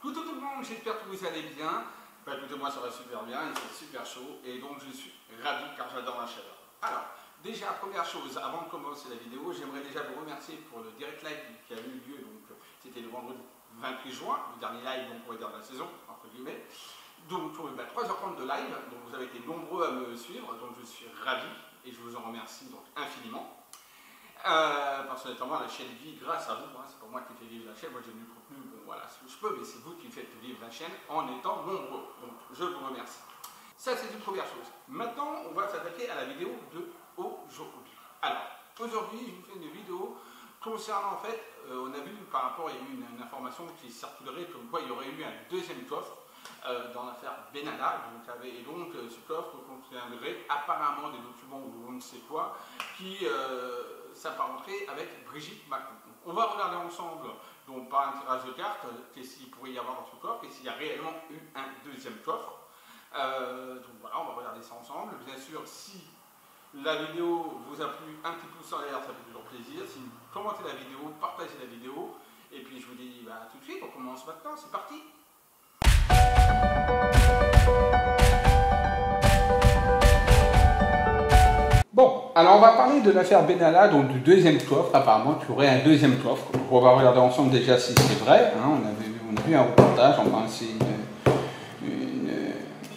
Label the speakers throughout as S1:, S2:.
S1: Coucou tout le monde, j'espère que vous allez bien. Bah, écoutez, moi ça va super bien, il fait super chaud et donc je suis ravi car j'adore la chaleur. Alors, déjà première chose, avant de commencer la vidéo, j'aimerais déjà vous remercier pour le direct live qui a eu lieu, donc c'était le vendredi 28 juin, le dernier live donc, on va dire de la saison, entre guillemets. Donc 3h30 de live, donc vous avez été nombreux à me suivre, donc je suis ravi et je vous en remercie donc infiniment. Personnellement, la chaîne vit grâce à vous, hein. C'est pas moi qui fais vivre la chaîne, moi j'ai du contenu, bon voilà, ce que je peux, mais c'est vous qui faites vivre la chaîne en étant nombreux, donc je vous remercie. Ça c'est une première chose. Maintenant, on va s'attaquer à la vidéo de aujourd'hui. Alors, aujourd'hui, je vous fais une vidéo concernant, en fait, on a vu par rapport, il y a eu une information qui circulerait comme quoi il y aurait eu un deuxième coffre dans l'affaire Benalla, et donc ce coffre contiendrait apparemment des documents ou on ne sait quoi qui s'apparenterait avec Brigitte Macron. Donc, on va regarder ensemble, donc par un tirage de cartes, qu'est-ce qu'il pourrait y avoir dans ce coffre et s'il y a réellement eu un deuxième coffre. Donc voilà, on va regarder ça ensemble. Bien sûr, si la vidéo vous a plu, un petit pouce en l'air, ça fait toujours plaisir. Si vous commentez la vidéo, partagez la vidéo. Et puis je vous dis tout de suite, on commence maintenant, c'est parti. Bon, alors on va parler de l'affaire Benalla, donc du deuxième coffre, apparemment tu aurais un deuxième coffre. On va regarder ensemble déjà si c'est vrai, hein. On a vu un reportage, enfin c'est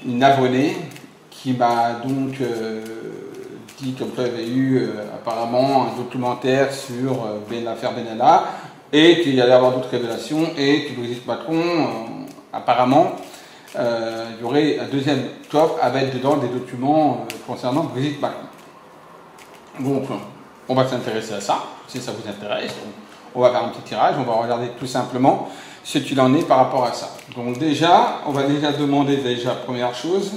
S1: une abonnée qui m'a donc dit qu'il y avait eu apparemment un documentaire sur l'affaire Benalla et qu'il y allait avoir d'autres révélations et que Brigitte Macron, apparemment, il y aurait un deuxième coffre avec dedans des documents concernant Brigitte Macron. Donc, on va s'intéresser à ça, si ça vous intéresse. On va faire un petit tirage, on va regarder tout simplement ce qu'il en est par rapport à ça. Donc déjà, on va déjà demander, première chose,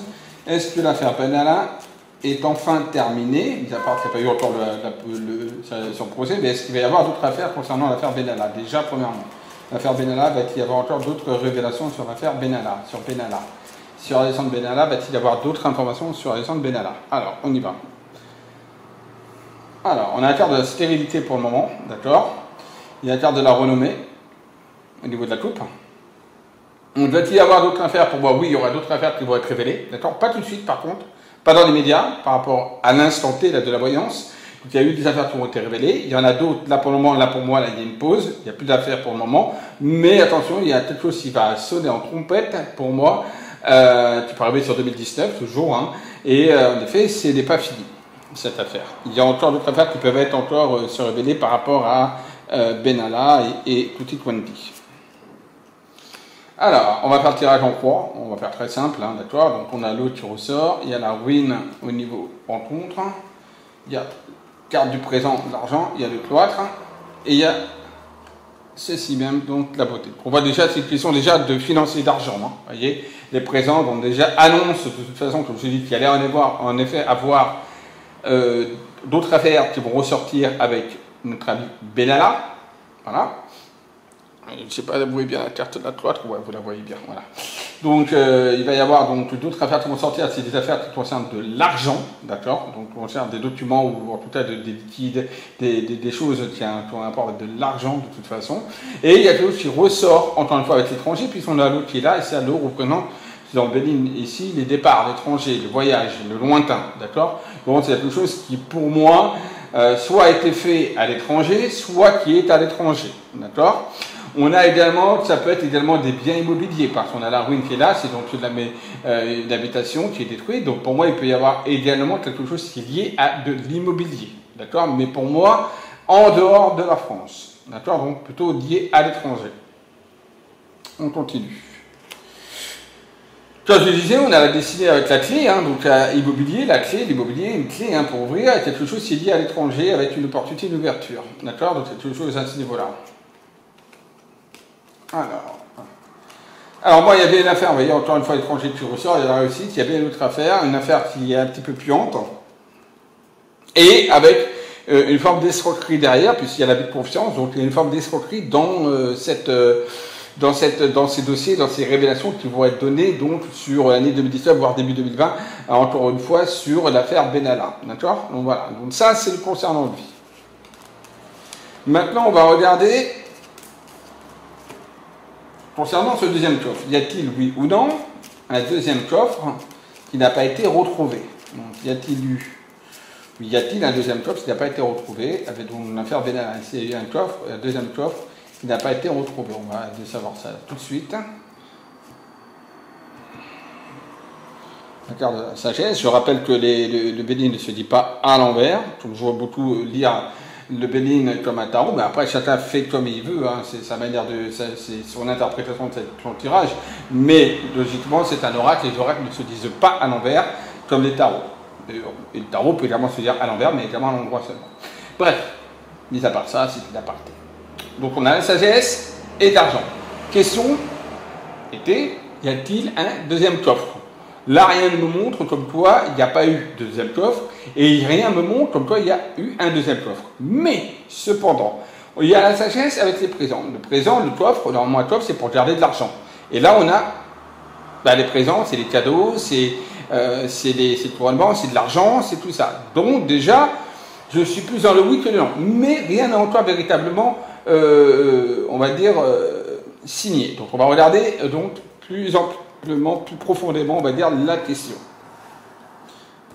S1: est-ce que l'affaire Benalla est enfin terminée, mis à part qu'il n'y a pas eu encore son procès, mais est-ce qu'il va y avoir d'autres affaires concernant l'affaire Benalla? Déjà, premièrement, l'affaire Benalla, va-t-il y avoir encore d'autres révélations sur l'affaire Benalla, sur Alexandre Benalla, va-t-il y avoir d'autres informations sur Alexandre Benalla? Alors, on y va. Alors, on a la carte de la stérilité pour le moment, d'accord. Il y a la carte de la renommée, au niveau de la coupe. Va-t-il y avoir d'autres affaires? Pour moi, oui, il y aura d'autres affaires qui vont être révélées, d'accord. Pas tout de suite, par contre, pas dans les médias, par rapport à l'instant T là, de la voyance. Donc, il y a eu des affaires qui ont été révélées. Il y en a d'autres, là pour le moment, là pour moi, là, il y a une pause. Il n'y a plus d'affaires pour le moment. Mais attention, il y a quelque chose qui va sonner en trompette, pour moi, qui peut arriver sur 2019, toujours, hein. Et en effet, ce n'est pas fini, cette affaire. Il y a encore d'autres affaires qui peuvent être encore se révéler par rapport à Benalla et Tutti Quanti. Alors, on va faire le tirage en croix, on va faire très simple, hein, d'accord. Donc on a l'autre qui ressort, il y a la ruine au niveau rencontre, il y a carte du présent, l'argent, il y a le cloître, et il y a ceci même, donc la beauté. On voit déjà, c'est une question déjà de financer d'argent, hein, voyez. Les présents vont déjà annoncent de toute façon, comme je l'ai dit, qu'il allait en effet avoir d'autres affaires qui vont ressortir avec notre ami Benalla, voilà. Je ne sais pas, vous voyez bien la carte de la cloître, ouais, vous la voyez bien, voilà. Donc il va y avoir donc d'autres affaires qui vont sortir, c'est des affaires qui concernent de l'argent, d'accord, donc qui concernent des documents ou en tout cas des liquides, des choses qui ont un rapport avec de l'argent de toute façon. Et il y a quelque chose qui ressort encore une fois avec l'étranger, puisqu'on a l'autre qui est là, et c'est l'eau représentant dans le Bénin ici les départs, l'étranger, le voyage, le lointain, d'accord. Donc c'est quelque chose qui pour moi soit a été fait à l'étranger, soit qui est à l'étranger, d'accord. On a également, ça peut être également des biens immobiliers, parce qu'on a la ruine qui est là, c'est donc une habitation qui est détruite. Donc pour moi, il peut y avoir également quelque chose qui est lié à de l'immobilier, d'accord. Mais pour moi, en dehors de la France, d'accord, donc plutôt lié à l'étranger. On continue. Comme je le disais, on a décidé avec la clé, hein, donc immobilier, la clé, l'immobilier, une clé hein, pour ouvrir, quelque chose qui est lié à l'étranger avec une opportunité d'ouverture, d'accord, donc quelque chose à ce niveau-là. Alors moi il y avait une affaire, vous voyez encore une fois l'étranger qui ressort, il y a la réussite, il y a bien une autre affaire, une affaire qui est un petit peu puante, et avec une forme d'escroquerie derrière, puisqu'il y a l'abus de confiance, donc il y a une forme d'escroquerie dans ces dossiers, dans ces révélations qui vont être données donc sur l'année 2019, voire début 2020, encore une fois sur l'affaire Benalla, d'accord. Donc voilà, donc ça c'est le concernant lui. Maintenant on va regarder concernant ce deuxième coffre, y a-t-il, oui ou non, un deuxième coffre qui n'a pas été retrouvé? Donc, y a-t-il un deuxième coffre qui n'a pas été retrouvé? Avec donc l'affaire Benalla, il y a un deuxième coffre qui n'a pas été retrouvé. On va savoir ça tout de suite. La carte de la sagesse. Je rappelle que le Bénin ne se dit pas à l'envers. Je vois beaucoup lire le Bénin comme un tarot, mais après chacun fait comme il veut. Hein. C'est sa manière c'est son interprétation de son tirage. Mais logiquement, c'est un oracle. Les oracles ne se disent pas à l'envers comme les tarots. Et le tarot peut également se dire à l'envers, mais également à l'endroit seulement. Bref, mis à part ça, c'est une aparté. Donc on a la sagesse et l'argent. Question était, y a-t-il un deuxième coffre? Là, rien ne me montre comme quoi il n'y a pas eu de deuxième coffre, et rien ne me montre comme quoi il y a eu un deuxième coffre. Mais, cependant, il y a la sagesse avec les présents. Le présent, le coffre, normalement un coffre, c'est pour garder de l'argent. Et là, on a les présents, c'est les cadeaux, c'est le couronnement, c'est de l'argent, c'est tout ça. Donc, déjà, je suis plus dans le oui que le non. Mais rien n'est encore véritablement, on va dire, signé. Donc, on va regarder donc plus profondément, on va dire, la question.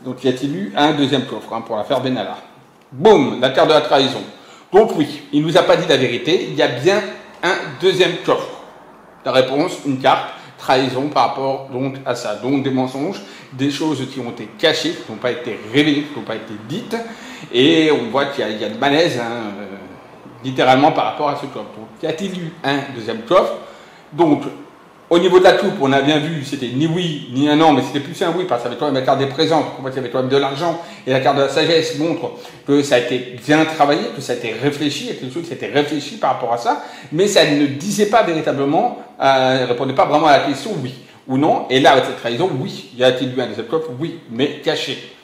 S1: Donc, y a-t-il eu un deuxième coffre pour l'affaire Benalla? Boum, la carte de la trahison. Donc oui, il ne nous a pas dit la vérité, il y a bien un deuxième coffre. La réponse, une carte, trahison par rapport donc à ça. Donc des mensonges, des choses qui ont été cachées, qui n'ont pas été révélées, qui n'ont pas été dites, et on voit qu'il y a de malaise, littéralement par rapport à ce coffre. Donc, y a-t-il eu un deuxième coffre? Donc, au niveau de la coupe, on a bien vu, c'était ni oui, ni un non, mais c'était plus un oui, parce qu'il y avait quand même la carte des présents, on voit qu'il y avait quand même de l'argent, et la carte de la sagesse montre que ça a été bien travaillé, que ça a été réfléchi, il y a quelque chose qui a été réfléchi par rapport à ça, mais ça ne disait pas véritablement, ne répondait pas vraiment à la question oui ou non, et là, avec cette trahison, oui, y a-t-il eu un deuxième coffre? Oui, mais caché.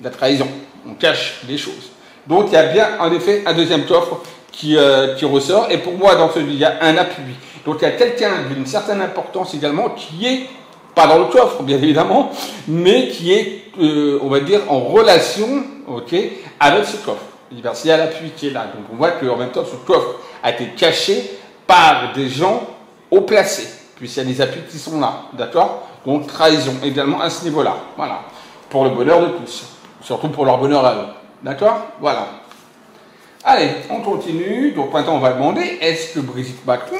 S1: La trahison, on cache les choses. Donc, il y a bien, en effet, un deuxième coffre qui ressort, et pour moi, dans celui-là, il y a un appui. Donc il y a quelqu'un d'une certaine importance également qui est, pas dans le coffre bien évidemment, mais qui est, on va dire, en relation avec ce coffre. Il y a l'appui qui est là. Donc on voit qu'en même temps, ce coffre a été caché par des gens haut placés, puisqu'il y a des appuis qui sont là. D'accord? Donc trahison également à ce niveau-là. Voilà. Pour le bonheur de tous. Surtout pour leur bonheur à eux. D'accord? Voilà. Allez, on continue. Donc maintenant, on va demander, est-ce que Brigitte Macron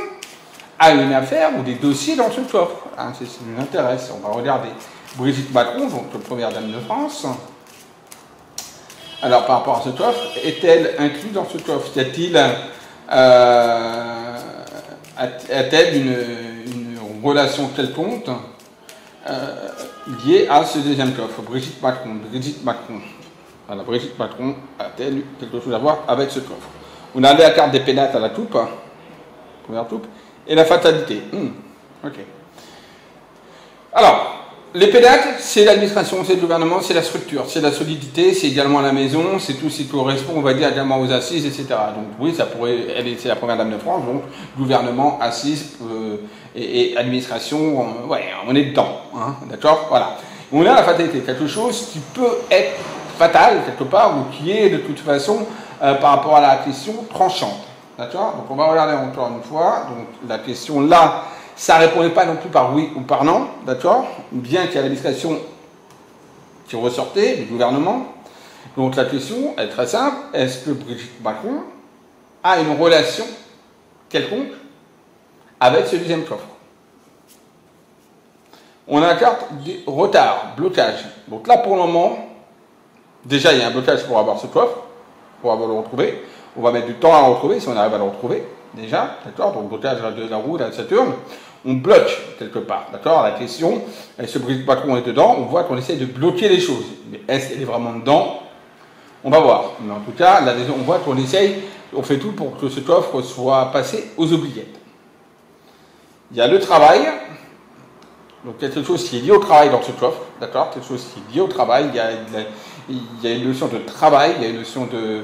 S1: a une affaire ou des dossiers dans ce coffre? C'est ce qui nous intéresse. On va regarder Brigitte Macron, donc la première dame de France. Alors, par rapport à ce coffre, est-elle incluse dans ce coffre? A-t-elle une relation quelconque liée à ce deuxième coffre? Brigitte Macron. Voilà, Brigitte Macron a-t-elle quelque chose à voir avec ce coffre? On a la carte des pénates à la toupe, première toupe. Et la fatalité. Ok. Alors, les pénates, c'est l'administration, c'est le gouvernement, c'est la structure, c'est la solidité, c'est également la maison, c'est tout ce qui correspond, on va dire, également aux assises, etc. Donc oui, ça pourrait, c'est la première dame de France, donc gouvernement, assises et administration, on est dedans, d'accord? Voilà. On a la fatalité, quelque chose qui peut être fatal, quelque part, ou qui est de toute façon, par rapport à la question, tranchante. D'accord? Donc on va regarder encore une fois. Donc la question là, ça ne répondait pas non plus par oui ou par non. D'accord? Bien qu'il y a l'administration qui ressortait du gouvernement. Donc la question est très simple. Est-ce que Brigitte Macron a une relation quelconque avec ce deuxième coffre? On a la carte du retard, blocage. Donc là pour le moment, déjà il y a un blocage pour avoir ce coffre, pour avoir le retrouver. On va mettre du temps à le retrouver, si on arrive à le retrouver, déjà, d'accord? Donc, blocage de la roue, de la Saturne, on bloque quelque part, d'accord? La question, est-ce que Brigitte Macron est dedans? On voit qu'on essaie de bloquer les choses. Mais est-ce qu'elle est vraiment dedans? On va voir. Mais en tout cas, là, on voit qu'on essaye, on fait tout pour que ce coffre soit passé aux oubliettes. Il y a le travail, donc quelque chose qui est lié au travail dans ce coffre, d'accord? Quelque chose qui est lié au travail, il y a une notion de travail, il y a une notion de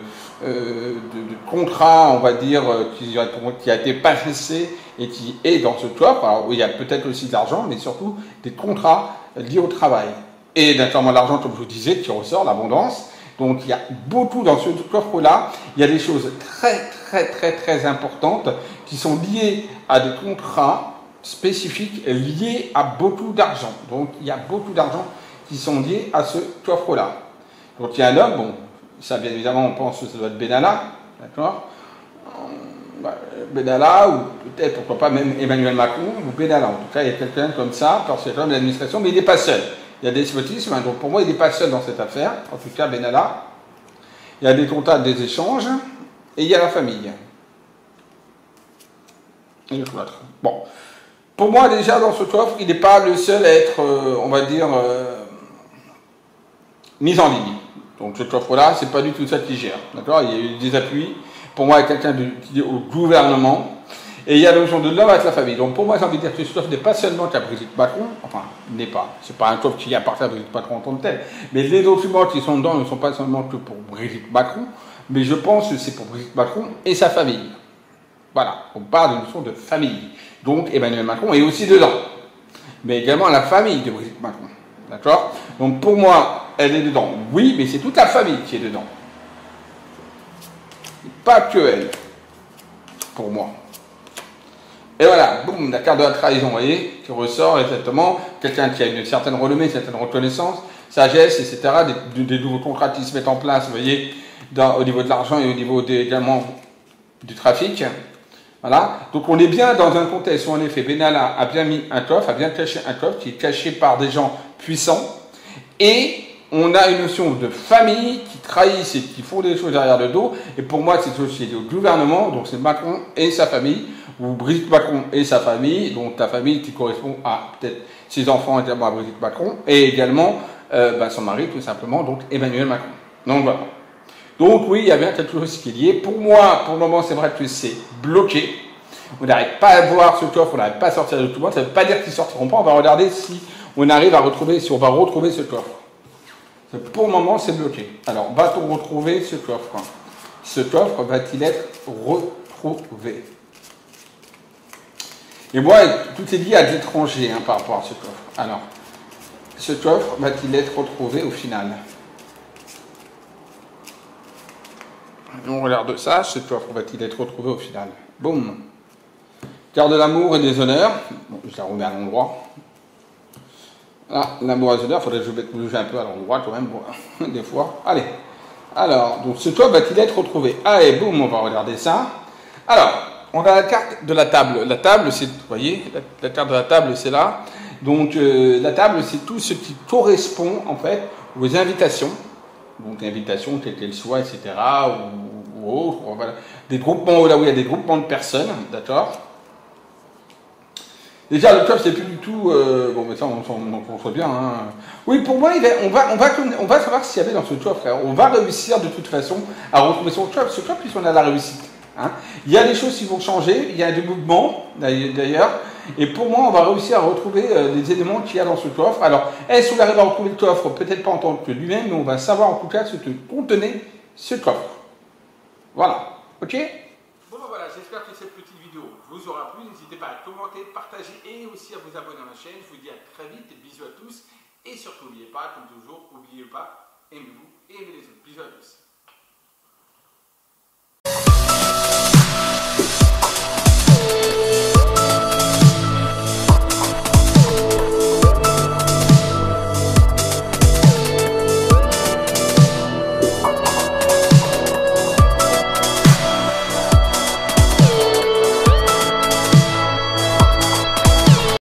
S1: contrat, on va dire, qui a été passé et qui est dans ce coffre. Alors, il y a peut-être aussi de l'argent, mais surtout des contrats liés au travail. Et notamment l'argent, comme je vous disais, qui ressort, l'abondance. Donc, il y a beaucoup dans ce coffre-là. Il y a des choses très, très, très, très importantes qui sont liées à des contrats spécifiques liés à beaucoup d'argent. Donc il y a beaucoup d'argent qui sont liés à ce coffre-là. Donc il y a un homme, bon, ça bien évidemment on pense que ça doit être Benalla, d'accord, Benalla, ou peut-être pourquoi pas même Emmanuel Macron, ou Benalla. En tout cas il y a quelqu'un comme ça, par cet homme de l'administration, mais il n'est pas seul. Il y a des despotismes, hein, donc pour moi il n'est pas seul dans cette affaire, en tout cas Benalla. Il y a des contacts, des échanges, et il y a la famille. Et le cloître. Bon. Pour moi, déjà, dans ce coffre, il n'est pas le seul à être, on va dire, mis en ligne. Donc ce coffre-là, c'est pas du tout ça qui gère. D'accord? Il y a eu des appuis. Pour moi, il y a quelqu'un qui est au gouvernement. Et il y a la notion de l'homme avec la famille. Donc pour moi, j'ai envie de dire que ce coffre n'est pas seulement qu'à Brigitte Macron. Enfin, il n'est pas. C'est pas un coffre qui appartient à Brigitte Macron en tant que tel. Mais les documents qui sont dedans ne sont pas seulement que pour Brigitte Macron. Mais je pense que c'est pour Brigitte Macron et sa famille. Voilà. On parle d'une notion de famille. Donc Emmanuel Macron est aussi dedans. Mais également la famille de Brigitte Macron. D'accord? Donc pour moi, elle est dedans. Oui, mais c'est toute la famille qui est dedans. Pas que elle. Pour moi. Et voilà, boum, la carte de la trahison, vous voyez, qui ressort exactement. Quelqu'un qui a une certaine renommée, une certaine reconnaissance, sagesse, etc. Des nouveaux contrats qui se mettent en place, vous voyez, au niveau de l'argent et au niveau également du trafic. Voilà. Donc on est bien dans un contexte où en effet Benalla a bien mis un coffre, a bien caché un coffre qui est caché par des gens puissants. Et on a une notion de famille qui trahissent et qui font des choses derrière le dos. Et pour moi, c'est aussi au gouvernement, donc c'est Macron et sa famille, ou Brigitte Macron et sa famille, donc la famille qui correspond à peut-être ses enfants également à Brigitte Macron, et également son mari tout simplement, donc Emmanuel Macron. Donc voilà. Donc oui, il y a bien quelque chose qui est lié. Pour moi, pour le moment, c'est vrai que c'est bloqué. On n'arrive pas à voir ce coffre, on n'arrive pas à sortir de tout le monde. Ça ne veut pas dire qu'ils sortiront pas. On va regarder si on arrive à retrouver, si on va retrouver ce coffre. Pour le moment, c'est bloqué. Alors, va-t-on retrouver ce coffre? Ce coffre va-t-il être retrouvé? Et moi, tout est lié à l'étranger hein, par rapport à ce coffre. Alors, ce coffre va-t-il être retrouvé au final? On regarde ça, ce coffre va-t-il être retrouvé au final? Boum. Carte de l'amour et des honneurs. Bon, je la remets à l'endroit. Ah, l'amour et des honneurs, il faudrait que je mette le jeu un peu à l'endroit quand même, bon, des fois. Allez. Alors, donc ce coffre va-t-il être retrouvé? Allez, boum, on va regarder ça. Alors, on a la carte de la table. La table, c'est, vous voyez, la carte de la table, c'est là. Donc, la table, c'est tout ce qui correspond, en fait, aux invitations. Donc, invitations, quelles qu'elles soient, etc., ou autres. Voilà. Des groupements, là où il y a des groupements de personnes, d'accord? Déjà, le coffre, c'est plus du tout... bon, mais ça, on conçoit bien. Hein. Oui, pour moi, on va savoir s'il y avait dans ce coffre. On va réussir, de toute façon, à retrouver son coffre. Ce coffre, puisqu'on a la réussite. Hein. Il y a des choses qui vont changer. Il y a des mouvements, d'ailleurs. Et pour moi, on va réussir à retrouver les éléments qu'il y a dans ce coffre. Alors, est-ce qu'on arrive à retrouver le coffre? Peut-être pas en tant que lui-même, mais on va savoir, en tout cas, ce que contenait ce coffre. Voilà. OK? Bon, ben voilà, j'espère que cette petite vidéo vous aura plu. N'hésitez pas à commenter, partager et aussi à vous abonner à ma chaîne. Je vous dis à très vite, bisous à tous. Et surtout, n'oubliez pas, comme toujours, n'oubliez pas, aimez-vous et aimez les autres. Bisous à tous.